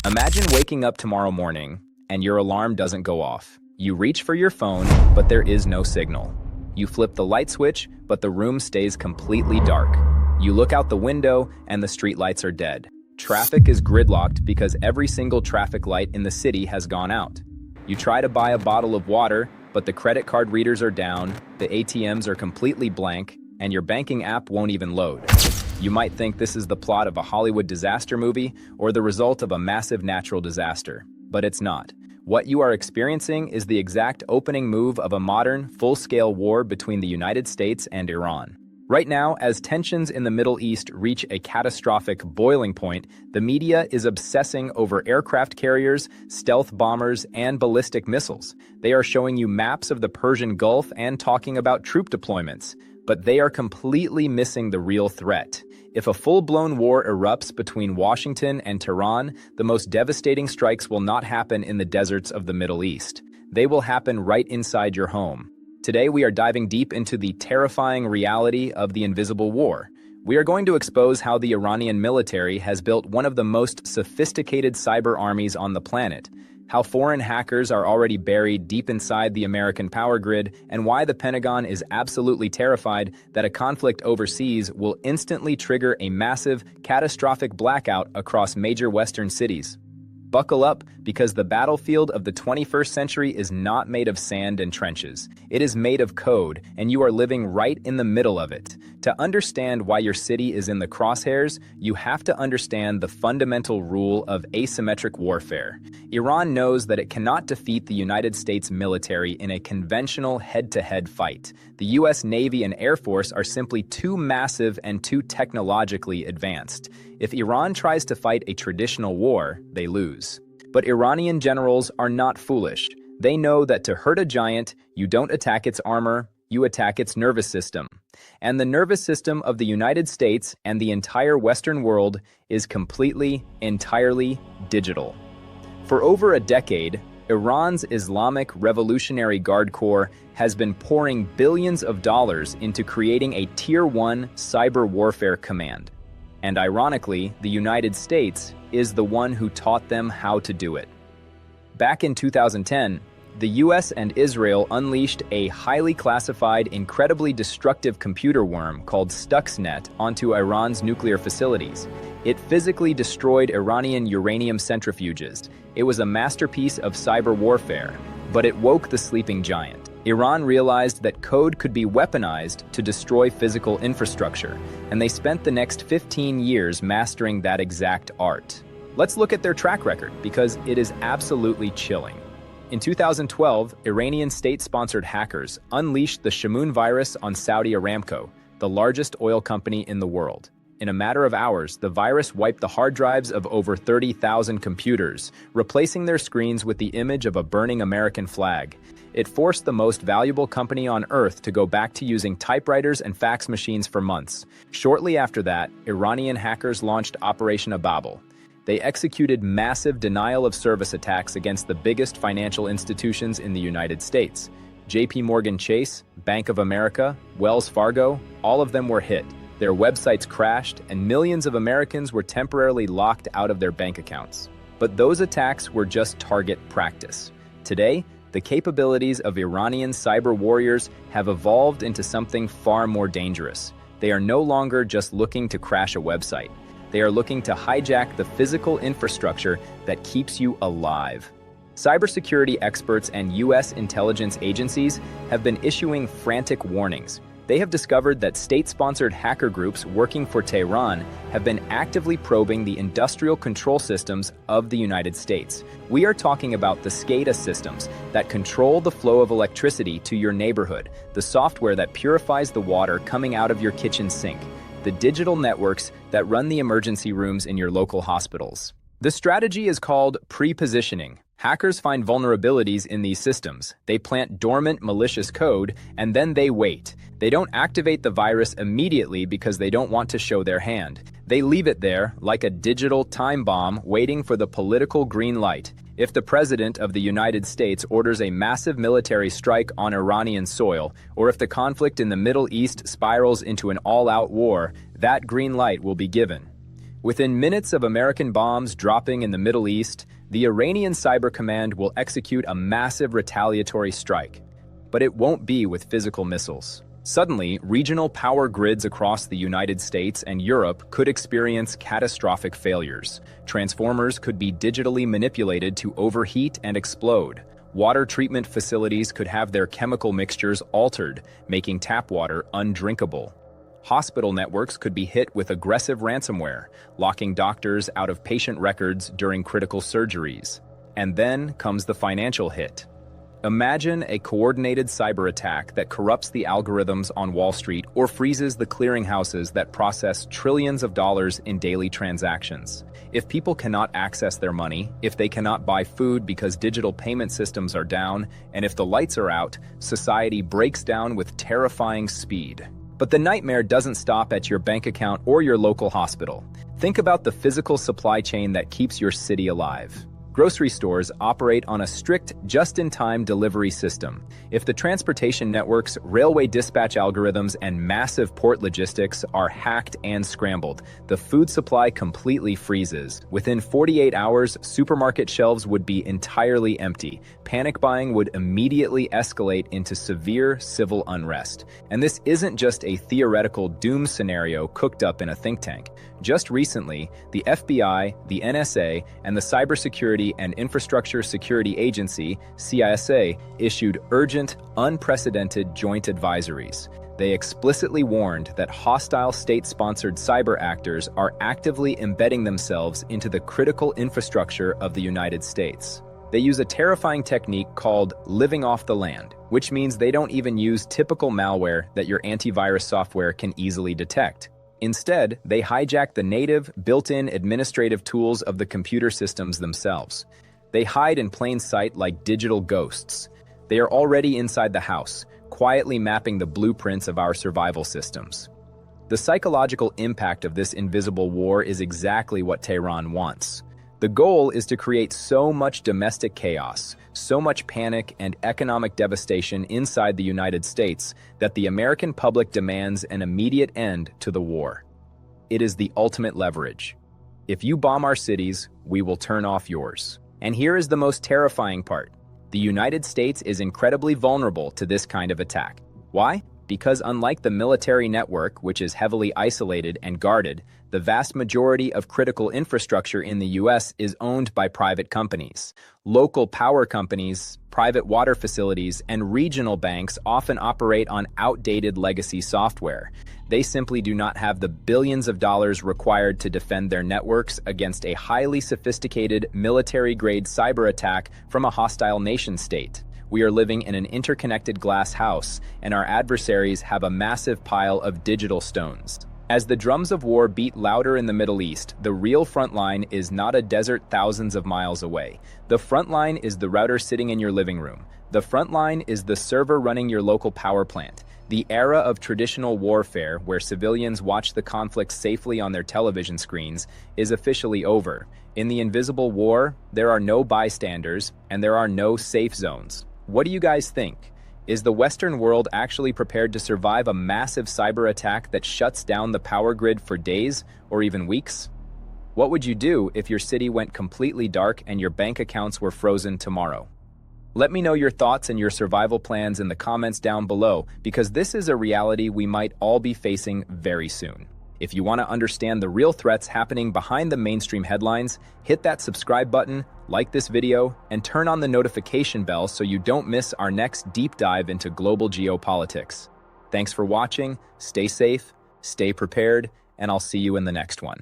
Imagine waking up tomorrow morning and your alarm doesn't go off. You reach for your phone, but there is no signal. You flip the light switch, but the room stays completely dark. You look out the window and the streetlights are dead. Traffic is gridlocked because every single traffic light in the city has gone out. You try to buy a bottle of water, but the credit card readers are down, the ATMs are completely blank, and your banking app won't even load. You might think this is the plot of a Hollywood disaster movie or the result of a massive natural disaster, but it's not. What you are experiencing is the exact opening move of a modern, full-scale war between the United States and Iran. Right now, as tensions in the Middle East reach a catastrophic boiling point, the media is obsessing over aircraft carriers, stealth bombers, and ballistic missiles. They are showing you maps of the Persian Gulf and talking about troop deployments, but they are completely missing the real threat. If a full-blown war erupts between Washington and Tehran, the most devastating strikes will not happen in the deserts of the Middle East. They will happen right inside your home. Today, we are diving deep into the terrifying reality of the invisible war. We are going to expose how the Iranian military has built one of the most sophisticated cyber armies on the planet, how foreign hackers are already buried deep inside the American power grid, and why the Pentagon is absolutely terrified that a conflict overseas will instantly trigger a massive, catastrophic blackout across major Western cities. Buckle up, because the battlefield of the 21st century is not made of sand and trenches. It is made of code, and you are living right in the middle of it. To understand why your city is in the crosshairs, you have to understand the fundamental rule of asymmetric warfare. Iran knows that it cannot defeat the United States military in a conventional head-to-head fight. The US Navy and Air Force are simply too massive and too technologically advanced. If Iran tries to fight a traditional war, they lose. But Iranian generals are not foolish. They know that to hurt a giant, you don't attack its armor, you attack its nervous system. And the nervous system of the United States and the entire Western world is completely, entirely digital. For over a decade, Iran's Islamic Revolutionary Guard Corps has been pouring billions of dollars into creating a Tier 1 cyber warfare command. And ironically, the United States is the one who taught them how to do it. Back in 2010, the US and Israel unleashed a highly classified, incredibly destructive computer worm called Stuxnet onto Iran's nuclear facilities. It physically destroyed Iranian uranium centrifuges. It was a masterpiece of cyber warfare, but it woke the sleeping giant. Iran realized that code could be weaponized to destroy physical infrastructure, and they spent the next 15 years mastering that exact art. Let's look at their track record, because it is absolutely chilling. In 2012, Iranian state-sponsored hackers unleashed the Shamoon virus on Saudi Aramco, the largest oil company in the world. In a matter of hours, the virus wiped the hard drives of over 30,000 computers, replacing their screens with the image of a burning American flag. It forced the most valuable company on Earth to go back to using typewriters and fax machines for months. Shortly after that, Iranian hackers launched Operation Ababel. They executed massive denial-of-service attacks against the biggest financial institutions in the United States. JP Morgan Chase, Bank of America, Wells Fargo, all of them were hit. Their websites crashed, and millions of Americans were temporarily locked out of their bank accounts. But those attacks were just target practice. Today, the capabilities of Iranian cyber warriors have evolved into something far more dangerous. They are no longer just looking to crash a website. They are looking to hijack the physical infrastructure that keeps you alive. Cybersecurity experts and US intelligence agencies have been issuing frantic warnings. They have discovered that state-sponsored hacker groups working for Tehran have been actively probing the industrial control systems of the United States. We are talking about the SCADA systems that control the flow of electricity to your neighborhood, the software that purifies the water coming out of your kitchen sink, the digital networks that run the emergency rooms in your local hospitals. The strategy is called pre-positioning. Hackers find vulnerabilities in these systems. They plant dormant malicious code, and then they wait. They don't activate the virus immediately because they don't want to show their hand. They leave it there, like a digital time bomb, waiting for the political green light. If the President of the United States orders a massive military strike on Iranian soil, or if the conflict in the Middle East spirals into an all-out war, that green light will be given. Within minutes of American bombs dropping in the Middle East, the Iranian Cyber Command will execute a massive retaliatory strike. But it won't be with physical missiles. Suddenly, regional power grids across the United States and Europe could experience catastrophic failures. Transformers could be digitally manipulated to overheat and explode. Water treatment facilities could have their chemical mixtures altered, making tap water undrinkable. Hospital networks could be hit with aggressive ransomware, locking doctors out of patient records during critical surgeries. And then comes the financial hit. Imagine a coordinated cyber attack that corrupts the algorithms on Wall Street or freezes the clearinghouses that process trillions of dollars in daily transactions. If people cannot access their money, if they cannot buy food because digital payment systems are down, and if the lights are out, society breaks down with terrifying speed. But the nightmare doesn't stop at your bank account or your local hospital. Think about the physical supply chain that keeps your city alive. Grocery stores operate on a strict, just-in-time delivery system. If the transportation networks, railway dispatch algorithms, and massive port logistics are hacked and scrambled, the food supply completely freezes. Within 48 hours, supermarket shelves would be entirely empty. Panic buying would immediately escalate into severe civil unrest. And this isn't just a theoretical doom scenario cooked up in a think tank. Just recently, the FBI, the NSA, and the Cybersecurity and Infrastructure Security Agency, CISA, issued urgent, unprecedented joint advisories. They explicitly warned that hostile state-sponsored cyber actors are actively embedding themselves into the critical infrastructure of the United States. They use a terrifying technique called living off the land, which means they don't even use typical malware that your antivirus software can easily detect. Instead, they hijack the native, built-in administrative tools of the computer systems themselves. They hide in plain sight like digital ghosts. They are already inside the house, quietly mapping the blueprints of our survival systems. The psychological impact of this invisible war is exactly what Tehran wants. The goal is to create so much domestic chaos, so much panic and economic devastation inside the United States that the American public demands an immediate end to the war. It is the ultimate leverage. If you bomb our cities, we will turn off yours. And here is the most terrifying part. The United States is incredibly vulnerable to this kind of attack. Why? Because unlike the military network, which is heavily isolated and guarded, the vast majority of critical infrastructure in the U.S. is owned by private companies. Local power companies, private water facilities, and regional banks often operate on outdated legacy software. They simply do not have the billions of dollars required to defend their networks against a highly sophisticated military-grade cyber attack from a hostile nation-state. We are living in an interconnected glass house, and our adversaries have a massive pile of digital stones. As the drums of war beat louder in the Middle East, the real front line is not a desert thousands of miles away. The front line is the router sitting in your living room. The front line is the server running your local power plant. The era of traditional warfare, where civilians watch the conflict safely on their television screens, is officially over. In the invisible war, there are no bystanders, and there are no safe zones. What do you guys think? Is the Western world actually prepared to survive a massive cyber attack that shuts down the power grid for days or even weeks? What would you do if your city went completely dark and your bank accounts were frozen tomorrow? Let me know your thoughts and your survival plans in the comments down below, because this is a reality we might all be facing very soon. If you want to understand the real threats happening behind the mainstream headlines, hit that subscribe button, like this video, and turn on the notification bell so you don't miss our next deep dive into global geopolitics. Thanks for watching, stay safe, stay prepared, and I'll see you in the next one.